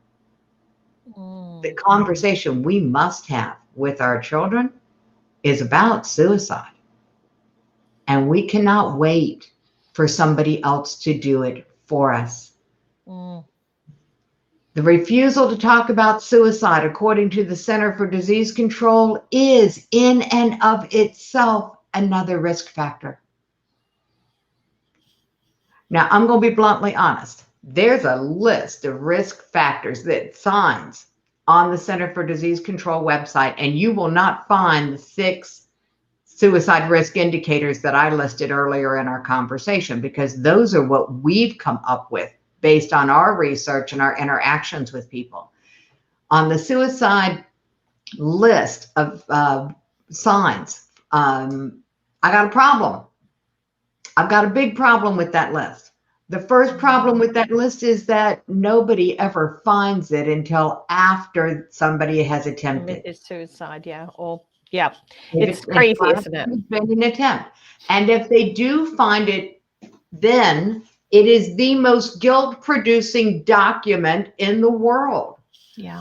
Speaker 2: The conversation we must have with our children is about suicide. And we cannot wait for somebody else to do it for us. The refusal to talk about suicide, according to the Center for Disease Control, is in and of itself another risk factor. Now, I'm going to be bluntly honest. There's a list of risk factors, that signs on the Center for Disease Control website, and you will not find the 6 suicide risk indicators that I listed earlier in our conversation, because those are what we've come up with based on our research and our interactions with people. On the suicide list of signs, I got a problem. I've got a big problem with that list. The first problem with that list is that nobody ever finds it until after somebody has attempted
Speaker 1: suicide. It's crazy, isn't it?
Speaker 2: It's been an attempt. And if they do find it, then it is the most guilt-producing document in the world.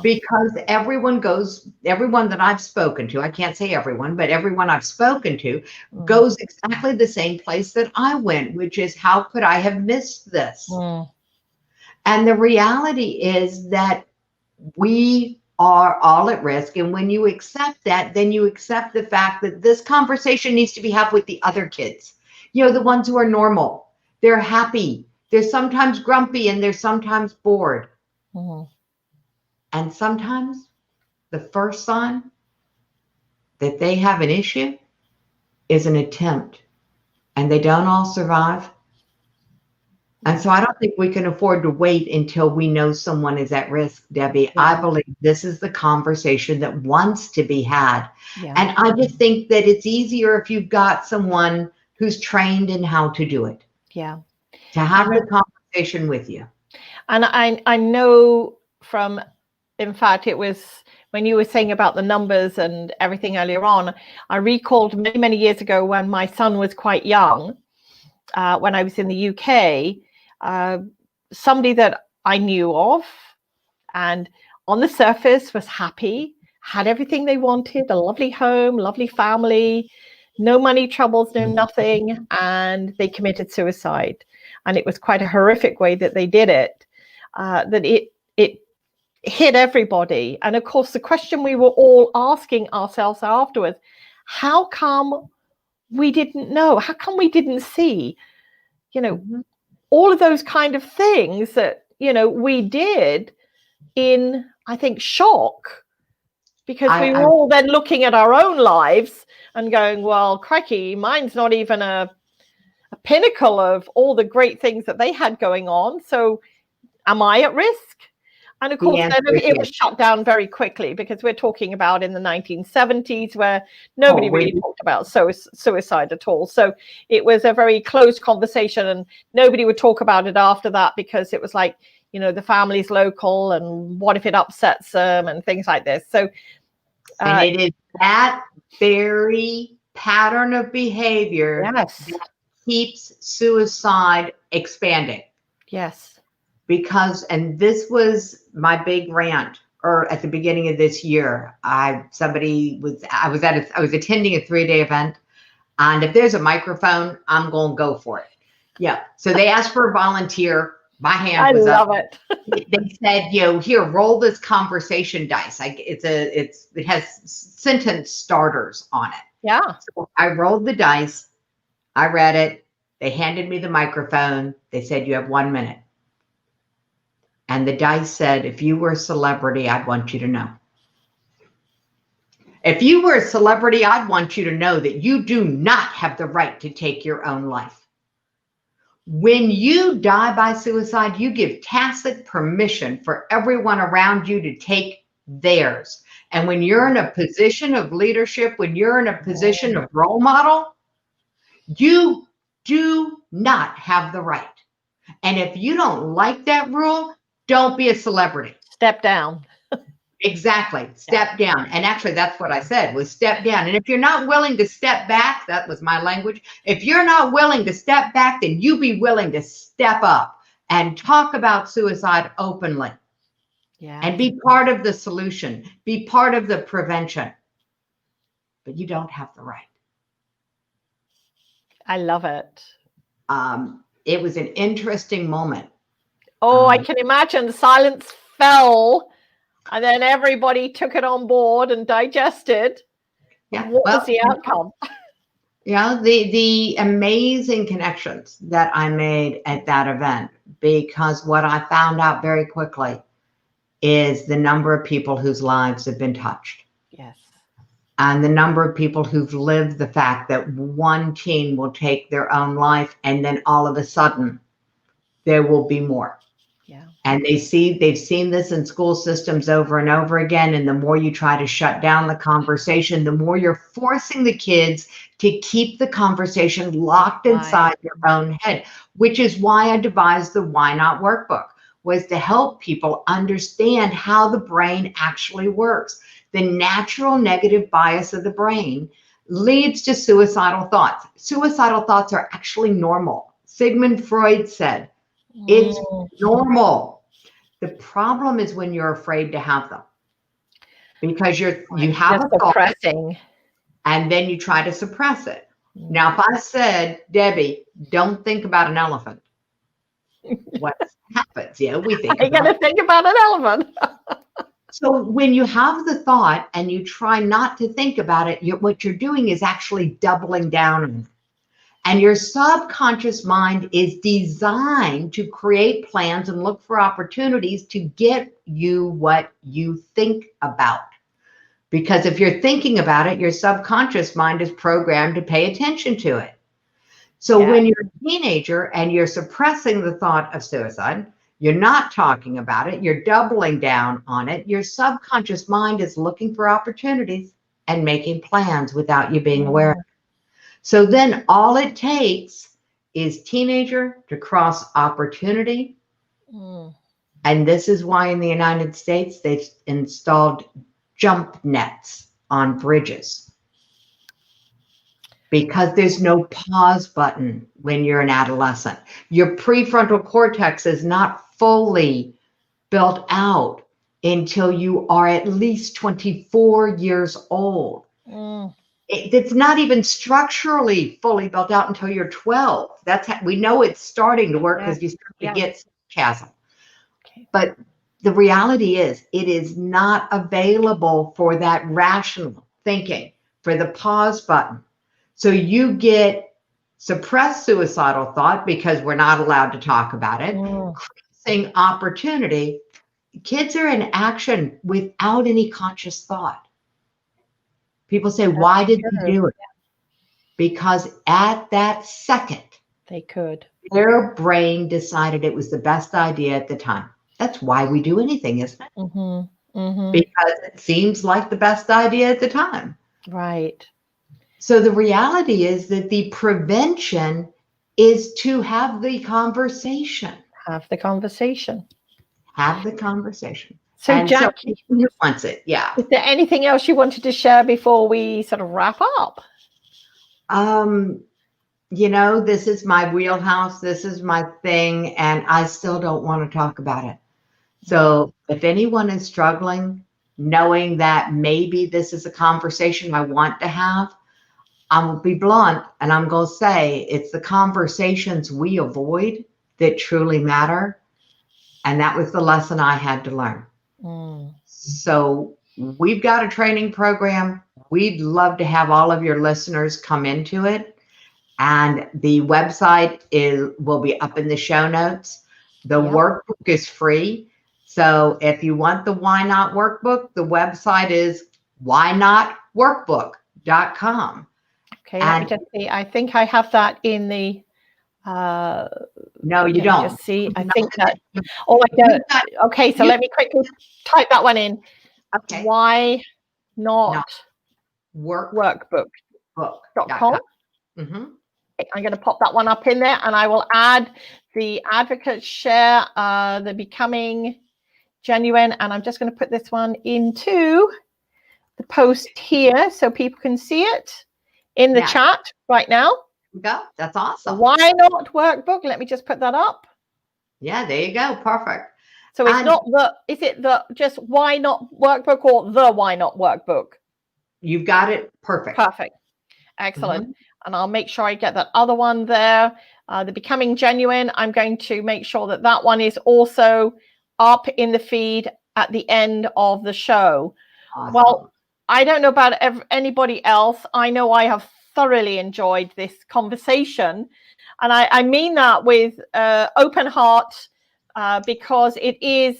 Speaker 2: Because everyone that I've spoken to, I can't say everyone, but everyone I've spoken to goes exactly the same place that I went, which is, how could I have missed this? And the reality is that we are all at risk. And when you accept that, then you accept the fact that this conversation needs to be had with the other kids. The ones who are normal. They're happy. They're sometimes grumpy, and they're sometimes bored. And sometimes the first sign that they have an issue is an attempt, and they don't all survive. And so I don't think we can afford to wait until we know someone is at risk, Debbie. I believe this is the conversation that wants to be had. And I just think that it's easier if you've got someone who's trained in how to do it. To have the conversation with you.
Speaker 1: And I know from, in fact, it was when you were saying about the numbers and everything earlier on, I recalled many, many years ago when my son was quite young, when I was in the UK, somebody that I knew of, and on the surface was happy, had everything they wanted, a lovely home, lovely family, no money troubles, no nothing, and they committed suicide. And it was quite a horrific way that they did it, that it hit everybody. And of course, the question we were all asking ourselves afterwards, how come we didn't know? How come we didn't see, all of those kind of things that, we did in, I think, shock, because we were all then looking at our own lives and going, well, crikey, mine's not even a pinnacle of all the great things that they had going on. So am I at risk? And of course, then it was shut down very quickly, because we're talking about in the 1970s, where nobody really talked about suicide at all. So it was a very closed conversation, and nobody would talk about it after that, because it was like, the family's local, and what if it upsets them and things like this. So
Speaker 2: and it is that very pattern of behavior that keeps suicide expanding. Because, and this was my big rant, or at the beginning of this year, I was attending a 3-day event, and if there's a microphone, I'm going to go for it. So they asked for a volunteer. My hand was up. I love it. They said, here, roll this conversation dice. It has sentence starters on it. So I rolled the dice. I read it. They handed me the microphone. They said, you have 1 minute. And the dice said, if you were a celebrity, I'd want you to know. If you were a celebrity, I'd want you to know that you do not have the right to take your own life. When you die by suicide, you give tacit permission for everyone around you to take theirs. And when you're in a position of leadership, when you're in a position of role model, you do not have the right. And if you don't like that rule, don't be a celebrity.
Speaker 1: Step down.
Speaker 2: Exactly. Step down. And actually, that's what I said was step down. And if you're not willing to step back, that was my language. If you're not willing to step back, then you be willing to step up and talk about suicide openly.
Speaker 1: Yeah.
Speaker 2: And be part of the solution, be part of the prevention. But you don't have the right.
Speaker 1: I love it.
Speaker 2: It was an interesting moment.
Speaker 1: Oh, I can imagine. Silence fell, and then everybody took it on board and digested.
Speaker 2: Yeah.
Speaker 1: What was the outcome?
Speaker 2: Yeah, the amazing connections that I made at that event, because what I found out very quickly is the number of people whose lives have been touched.
Speaker 1: Yes.
Speaker 2: And the number of people who've lived the fact that one teen will take their own life, and then all of a sudden there will be more.
Speaker 1: Yeah.
Speaker 2: And they've seen this in school systems over and over again. And the more you try to shut down the conversation, the more you're forcing the kids to keep the conversation locked inside their own head, which is why I devised the Why Not workbook, was to help people understand how the brain actually works. The natural negative bias of the brain leads to suicidal thoughts. Suicidal thoughts are actually normal. Sigmund Freud said, it's normal. The problem is when you're afraid to have them, because you have a thought and then you try to suppress it. Now, if I said, Debbie, don't think about an elephant, what happens? Yeah, we think.
Speaker 1: I gotta think about an elephant.
Speaker 2: So when you have the thought and you try not to think about it, what you're doing is actually doubling down on it. And your subconscious mind is designed to create plans and look for opportunities to get you what you think about. Because if you're thinking about it, your subconscious mind is programmed to pay attention to it. So when you're a teenager and you're suppressing the thought of suicide, you're not talking about it, you're doubling down on it, your subconscious mind is looking for opportunities and making plans without you being aware of it. So then all it takes is teenager to cross opportunity. And this is why in the United States, they've installed jump nets on bridges, because there's no pause button when you're an adolescent. Your prefrontal cortex is not fully built out until you are at least 24 years old. It's not even structurally fully built out until you're 12. That's how we know it's starting to work, because you start to get sarcasm. But the reality is, it is not available for that rational thinking, for the pause button. So you get suppressed suicidal thought because we're not allowed to talk about it. Increasing opportunity. Kids are in action without any conscious thought. People say, why did they do it? Because at that second,
Speaker 1: they could.
Speaker 2: Their brain decided it was the best idea at the time. That's why we do anything, isn't it? Because it seems like the best idea at the time.
Speaker 1: Right.
Speaker 2: So the reality is that the prevention is to have the conversation.
Speaker 1: Have the conversation.
Speaker 2: Have the conversation.
Speaker 1: So,
Speaker 2: and
Speaker 1: Jackie,
Speaker 2: so wants it. Yeah.
Speaker 1: Is there anything else you wanted to share before we sort of wrap up?
Speaker 2: You know, this is my wheelhouse. This is my thing, and I still don't want to talk about it. So if anyone is struggling, knowing that maybe this is a conversation I want to have, I'm going to be blunt, and I'm going to say it's the conversations we avoid that truly matter. And that was the lesson I had to learn. So we've got a training program. We'd love to have all of your listeners come into it. And the website will be up in the show notes. The workbook is free. So if you want the Why Not workbook, the website is whynotworkbook.com.
Speaker 1: Okay, let me just see. I think I have that in the.
Speaker 2: No, you don't.
Speaker 1: Just see. I think that. Oh, I don't. Okay, so let me quickly type that one in.
Speaker 2: Okay.
Speaker 1: Why not workbook.com. I'm going to pop that one up in there, and I will add the advocates share the becoming genuine. And I'm just going to put this one into the post here so people can see it in the chat right now.
Speaker 2: Go. That's awesome.
Speaker 1: Why not workbook? Let me just put that up.
Speaker 2: Yeah, there you go. Perfect.
Speaker 1: So it's not the, is it the just why not workbook or the why not workbook?
Speaker 2: You've got it. Perfect.
Speaker 1: Perfect. Excellent. And I'll make sure I get that other one there. The Becoming Genuine. I'm going to make sure that that one is also up in the feed at the end of the show.
Speaker 2: Awesome.
Speaker 1: Well, I don't know about anybody else. I know I have thoroughly enjoyed this conversation. And I mean that with open heart, because it is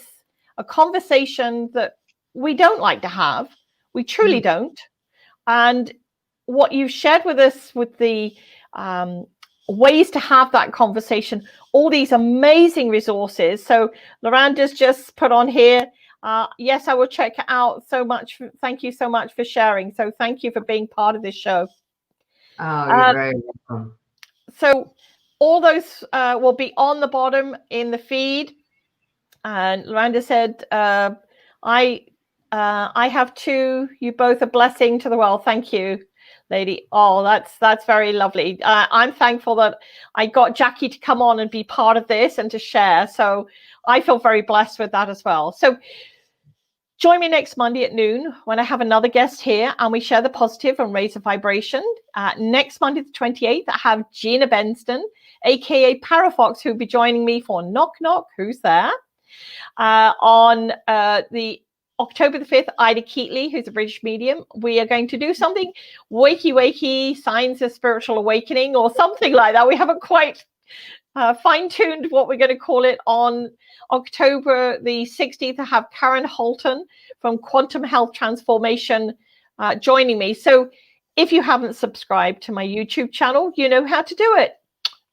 Speaker 1: a conversation that we don't like to have. We truly don't. And what you've shared with us with the ways to have that conversation, all these amazing resources. So Loranda's just put on here, yes, I will check it out so much. Thank you so much for sharing. So thank you for being part of this show.
Speaker 2: Oh, you're very welcome.
Speaker 1: So all those will be on the bottom in the feed. And Loranda said, I have two. You both a blessing to the world. Thank you, lady. Oh, that's very lovely. I'm thankful that I got Jackie to come on and be part of this and to share. So I feel very blessed with that as well. So join me next Monday at noon when I have another guest here and we share the positive and raise the vibration. Next Monday, the 28th, I have Gina Benston, aka Parafox, who'll be joining me for Knock Knock. Who's there? On the October the 5th, Ida Keatley, who's a British medium. We are going to do something wakey, signs of spiritual awakening or something like that. We haven't quite fine-tuned what we're going to call it. On October the 16th, I have Karen Holton from Quantum Health Transformation joining me. So if you haven't subscribed to my YouTube channel, you know how to do it.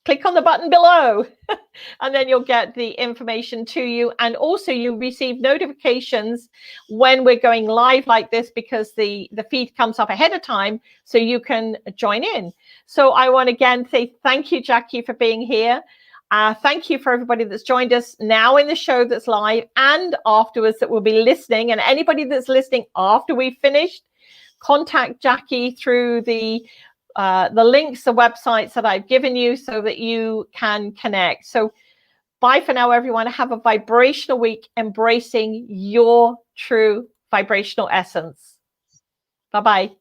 Speaker 1: Click on the button below and then you'll get the information to you. And also you receive notifications when we're going live like this, because the feed comes up ahead of time so you can join in. So I want to again say thank you, Jackie, for being here. Thank you for everybody that's joined us now in the show that's live and afterwards that will be listening. And anybody that's listening after we've finished, contact Jackie through the links, the websites that I've given you so that you can connect. So bye for now, everyone. Have a vibrational week, embracing your true vibrational essence. Bye-bye.